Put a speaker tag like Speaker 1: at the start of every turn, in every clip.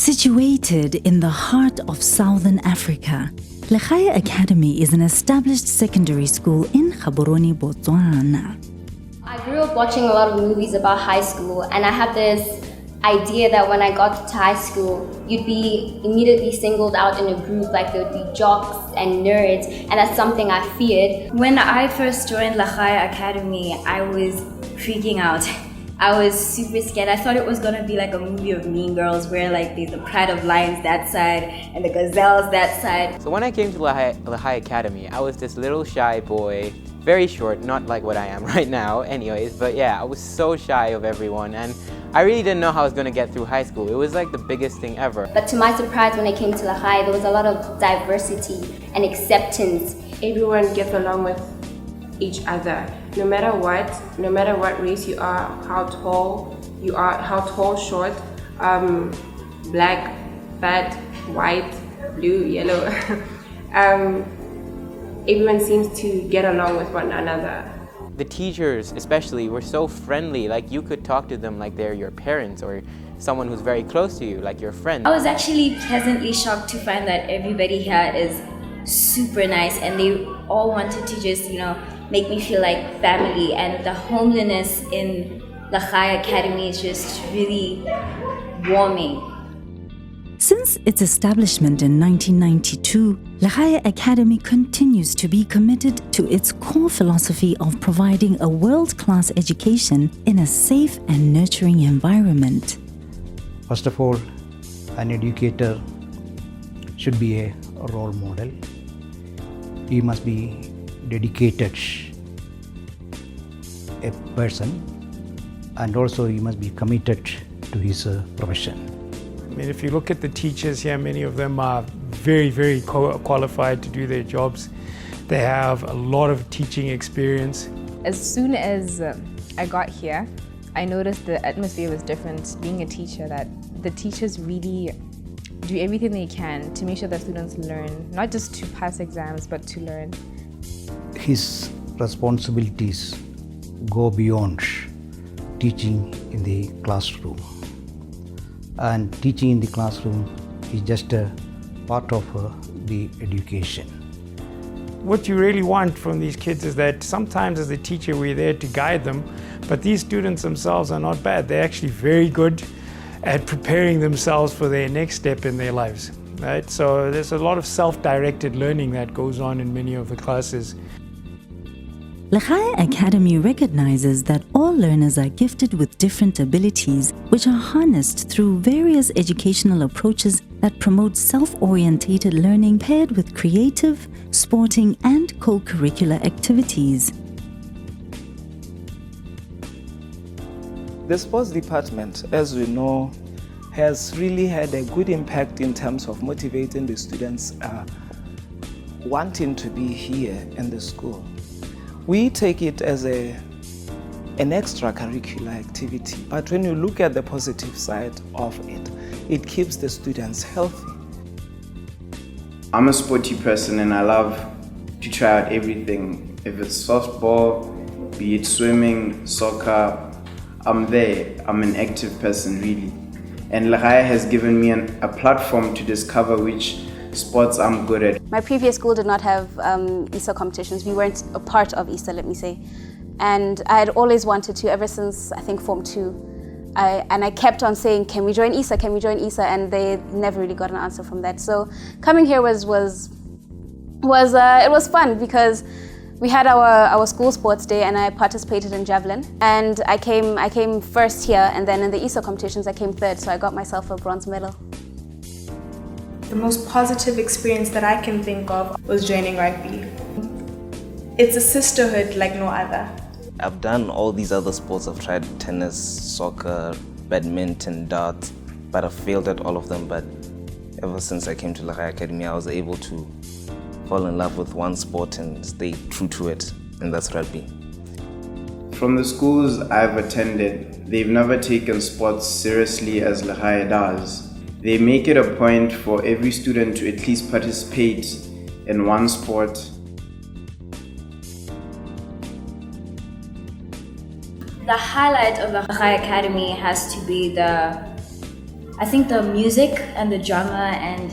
Speaker 1: Situated in the heart of Southern Africa, Legae Academy is an established secondary school in Gaborone, Botswana.
Speaker 2: I grew up watching a lot of movies about high school, and I had this idea that when I got to high school, you'd be immediately singled out in a group, like there would be jocks and nerds, and that's something I feared.
Speaker 3: When I first joined Legae Academy, I was freaking out. I was super scared. I thought it was gonna be like a movie of Mean Girls where like there's the pride of lions that side and the gazelles that side.
Speaker 4: So when I came to Legae Academy, I was this little shy boy, very short, not like what I am right now anyways, but yeah, I was so shy of everyone and I really didn't know how I was gonna get through high school. It was like the biggest thing ever.
Speaker 2: But to my surprise, when I came to Legae, there was a lot of diversity and acceptance.
Speaker 5: Everyone gets along with each other, no matter what race you are, how tall, short, black, fat, white, blue, yellow. Everyone seems to get along with one another.
Speaker 4: The teachers especially were so friendly, like you could talk to them like they're your parents or someone who's very close to you, like your friend.
Speaker 3: I was actually pleasantly shocked to find that everybody here is super nice and they all wanted to just, make me feel like family, and the homeliness in Legae Academy is just really warming.
Speaker 1: Since its establishment in 1992, Legae Academy continues to be committed to its core philosophy of providing a world-class education in a safe and nurturing environment.
Speaker 6: First of all, an educator should be a role model. He must be dedicated a person, and also he must be committed to his profession.
Speaker 7: I mean, if you look at the teachers here, many of them are very, very qualified to do their jobs. They have a lot of teaching experience.
Speaker 8: As soon as I got here, I noticed the atmosphere was different. Being a teacher, that the teachers really do everything they can to make sure that students learn, not just to pass exams, but to learn.
Speaker 6: His responsibilities go beyond teaching in the classroom. And teaching in the classroom is just a part of the education.
Speaker 7: What you really want from these kids is that sometimes as a teacher we're there to guide them, but these students themselves are not bad. They're actually very good at preparing themselves for their next step in their lives, right? So there's a lot of self-directed learning that goes on in many of the classes.
Speaker 1: Legae Academy recognizes that all learners are gifted with different abilities, which are harnessed through various educational approaches that promote self-orientated learning paired with creative, sporting, and co-curricular activities.
Speaker 9: The sports department, as we know, has really had a good impact in terms of motivating the students wanting to be here in the school. We take it as an extracurricular activity, but when you look at the positive side of it, it keeps the students healthy.
Speaker 10: I'm a sporty person and I love to try out everything. If it's softball, be it swimming, soccer, I'm there. I'm an active person really. And Legae has given me a platform to discover which sports I'm good at.
Speaker 11: My previous school did not have ESA competitions. We weren't a part of ESA, let me say. And I had always wanted to, ever since I think Form 2. I kept on saying, can we join ESA, can we join ESA? And they never really got an answer from that. So coming here was fun because we had our school sports day and I participated in javelin. And I came first here, and then in the ESA competitions I came third, so I got myself a bronze medal.
Speaker 12: The most positive experience that I can think of was joining rugby. It's a sisterhood like no other.
Speaker 13: I've done all these other sports. I've tried tennis, soccer, badminton, darts, but I've failed at all of them. But ever since I came to Legae Academy, I was able to fall in love with one sport and stay true to it, and that's rugby.
Speaker 10: From the schools I've attended, they've never taken sports seriously as Legae does. They make it a point for every student to at least participate in one sport.
Speaker 3: The highlight of the Legae Academy has to be the I think the music and the drama and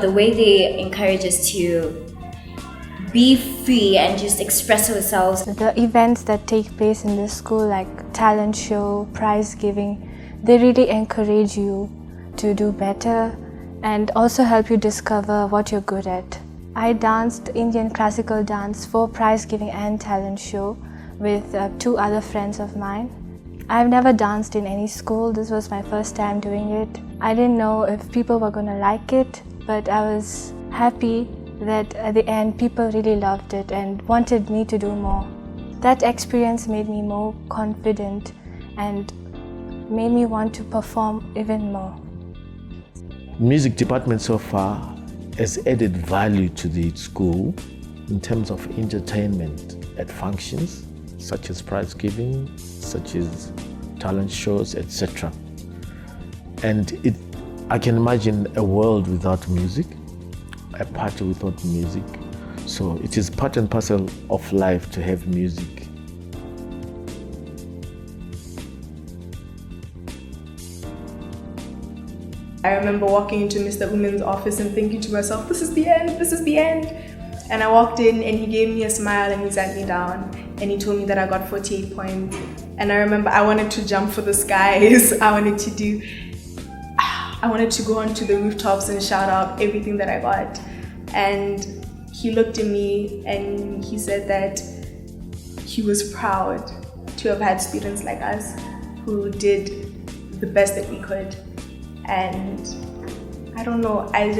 Speaker 3: the way they encourage us to be free and just express ourselves.
Speaker 14: The events that take place in this school, like talent show, prize giving, they really encourage you to do better and also help you discover what you're good at. I danced Indian classical dance for prize giving and talent show with 2 other friends of mine. I've never danced in any school. This was my first time doing it. I didn't know if people were gonna like it, but I was happy that at the end people really loved it and wanted me to do more. That experience made me more confident and made me want to perform even more.
Speaker 15: Music department so far has added value to the school in terms of entertainment at functions such as prize giving, such as talent shows, etc. And I can imagine a world without music, a party without music. So it is part and parcel of life to have music.
Speaker 12: I remember walking into Mr. Umen's office and thinking to myself, this is the end, this is the end. And I walked in and he gave me a smile and he sat me down and he told me that I got 48 points. And I remember I wanted to jump for the skies. I wanted to go onto the rooftops and shout out everything that I got. And he looked at me and he said that he was proud to have had students like us who did the best that we could. And I don't know, I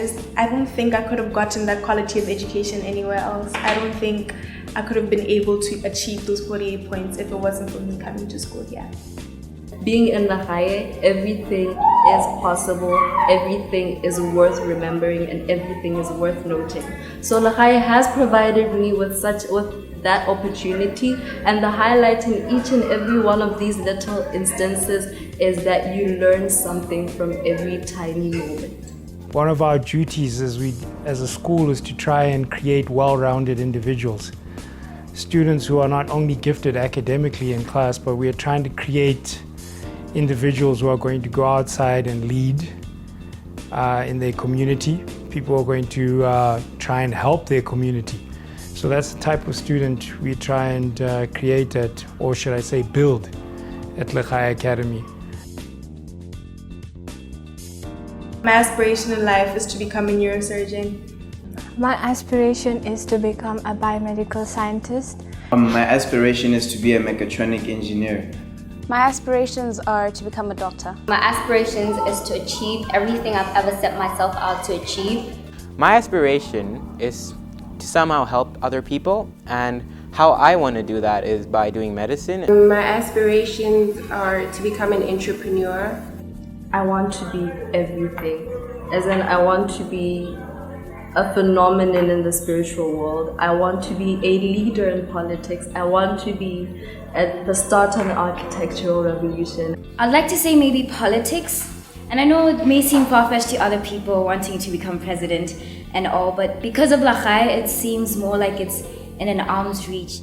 Speaker 12: don't think I could have gotten that quality of education anywhere else. I don't think I could have been able to achieve those 48 points if it wasn't for me coming to school here.
Speaker 16: Being in Legae, everything is possible, everything is worth remembering, and everything is worth noting. So Legae has provided me with that opportunity, and the highlight in each and every one of these little instances is that you learn something from every tiny moment.
Speaker 7: One of our duties as a school is to try and create well-rounded individuals. Students who are not only gifted academically in class, but we are trying to create individuals who are going to go outside and lead in their community. People who are going to try and help their community. So that's the type of student we try and create at, or should I say build, at Legae Academy.
Speaker 12: My aspiration in life is to become a neurosurgeon.
Speaker 14: My aspiration is to become a biomedical scientist.
Speaker 10: My aspiration is to be a mechatronic engineer.
Speaker 11: My aspirations are to become a doctor.
Speaker 2: My aspirations is to achieve everything I've ever set myself out to achieve.
Speaker 4: My aspiration is to somehow help other people, and how I want to do that is by doing medicine.
Speaker 5: My aspirations are to become an entrepreneur.
Speaker 16: I want to be everything, as in I want to be a phenomenon in the spiritual world. I want to be a leader in politics. I want to be at the start of an architectural revolution.
Speaker 3: I'd like to say maybe politics, and I know it may seem far-fetched to other people wanting to become president and all, but because of Legae, it seems more like it's in an arm's reach.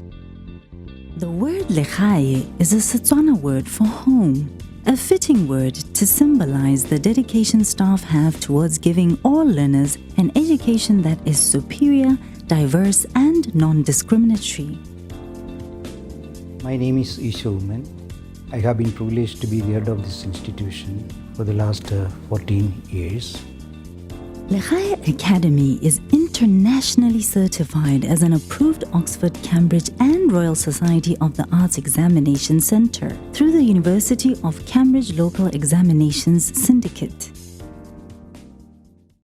Speaker 1: The word Legae is a Setswana word for home, a fitting word to symbolize the dedication staff have towards giving all learners an education that is superior, diverse, and non-discriminatory.
Speaker 6: My name is Isha Umen. I have been privileged to be the head of this institution for the last 14 years.
Speaker 1: Legae Academy is internationally certified as an approved Oxford, Cambridge and Royal Society of the Arts Examination Centre through the University of Cambridge Local Examinations Syndicate.